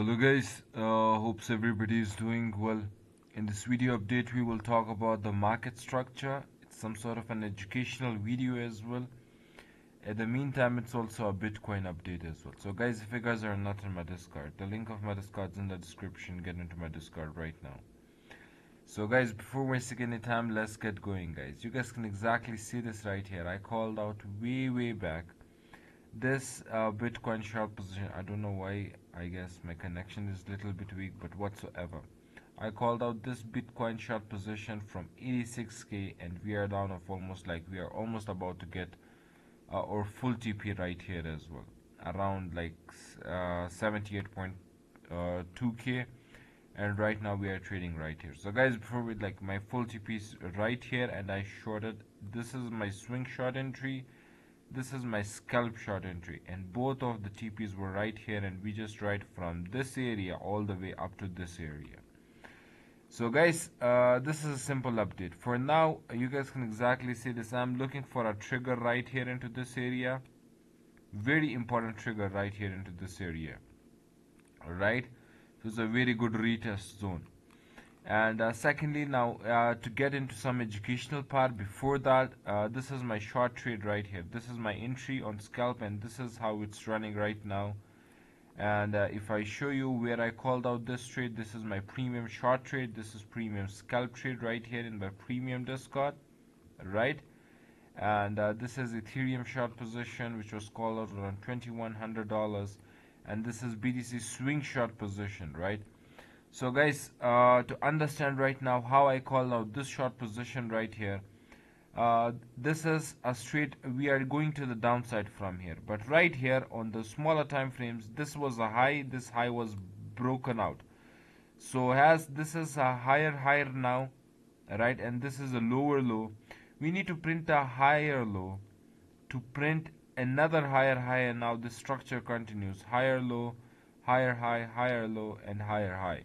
Hello guys, hopes everybody is doing well. In this video update we will talk about the market structure. It's some sort of an educational video as well. In the meantime, it's also a Bitcoin update as well. So guys, if you guys are not in my Discord, the link of my Discord is in the description. Get into my Discord right now. So guys, before wasting any time, let's get going guys. You guys can exactly see this right here. I called out way back this Bitcoin short position. I don't know why. I guess my connection is a little bit weak, but whatsoever. I called out this Bitcoin short position from 86k, and we are down of we are almost about to get our full TP right here as well, around 78.2k, and right now we are trading right here. So guys, before we my full TP is right here, and I shorted. This is my swing short entry, this is my scalp short entry, and both of the TPs were right here, and we just ride from this area all the way up to this area. So guys, this is a simple update. For now, you guys can exactly see this. I'm looking for a trigger right here into this area. Very important trigger right here into this area. Alright, so it's a very good retest zone. And secondly, now to get into some educational part, before that, this is my short trade right here. This is my entry on scalp, and this is how it's running right now. And if I show you where I called out this trade, this is my premium short trade, this is premium scalp trade right here in my premium Discord, right? And this is Ethereum short position, which was called out around $2,100, and this is BTC swing short position, right? So guys, to understand right now how I called out this short position right here, this is a straight, we are going to the downside from here, but right here on the smaller time frames, this was a high, this high was broken out. So as this is a higher now, right, and this is a lower low, we need to print a higher low to print another higher high, and now the structure continues: higher low, higher high, higher low, and higher high.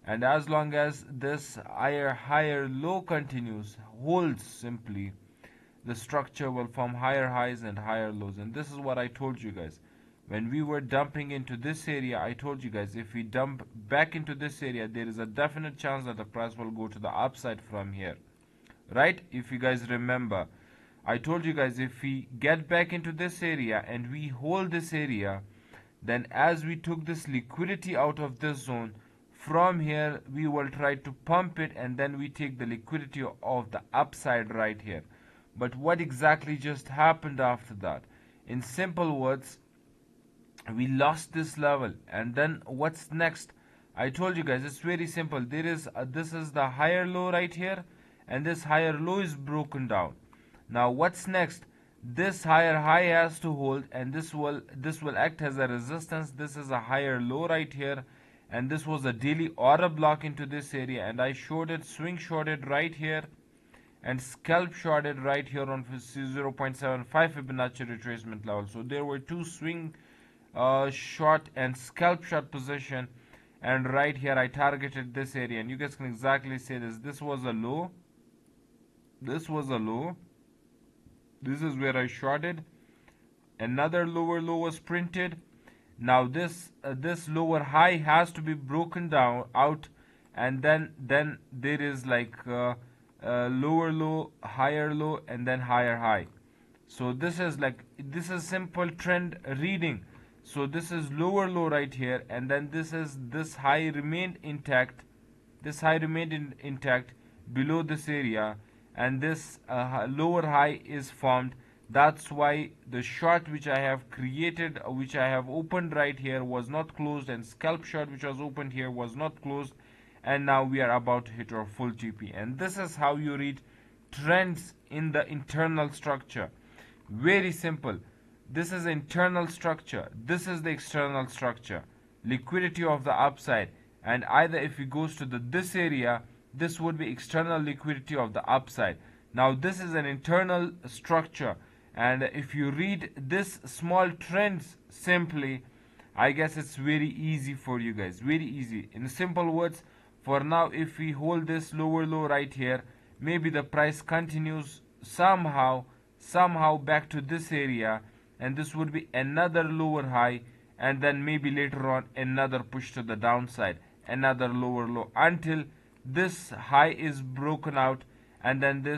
And as long as this higher low continues, holds simply, the structure will form higher highs and higher lows. And this is what I told you guys. When we were dumping into this area, I told you guys, if we dump back into this area, there is a definite chance that the price will go to the upside from here. Right? If you guys remember, I told you guys, if we get back into this area and we hold this area, then as we took this liquidity out of this zone, from here we will try to pump it, and then we take the liquidity of the upside right here. But what exactly just happened after that? In simple words, we lost this level, and then what's next? I told you guys, it's very simple. There is this is the higher low right here, and this higher low is broken down. Now what's next? This higher high has to hold, and this will act as a resistance. This is a higher low right here, and this was a daily order block into this area, and I shorted, swing shorted right here, and scalp shorted right here on 0.75 Fibonacci retracement level. So there were two swing short and scalp short position, and right here I targeted this area, and you guys can exactly see this was a low, this was a low, this is where I shorted, another lower low was printed. Now this lower high has to be broken down out, and then there is lower low, higher low, and then higher high. So this is simple trend reading. So this is lower low right here, and then this high remained intact, below this area, and this lower high is formed. That's why the short which I have created, which I have opened right here, was not closed, and scalp short which was opened here was not closed, and now we are about to hit our full GP. And this is how you read trends in the internal structure. Very simple. This is internal structure, this is the external structure, liquidity of the upside, and either if it goes to this area, this would be external liquidity of the upside. Now this is an internal structure, and if you read this small trends simply, I guess it's very easy for you guys, very easy. In simple words, for now, if we hold this lower low right here, maybe the price continues somehow back to this area, and this would be another lower high, and then maybe later on another push to the downside, another lower low, until this high is broken out, and then this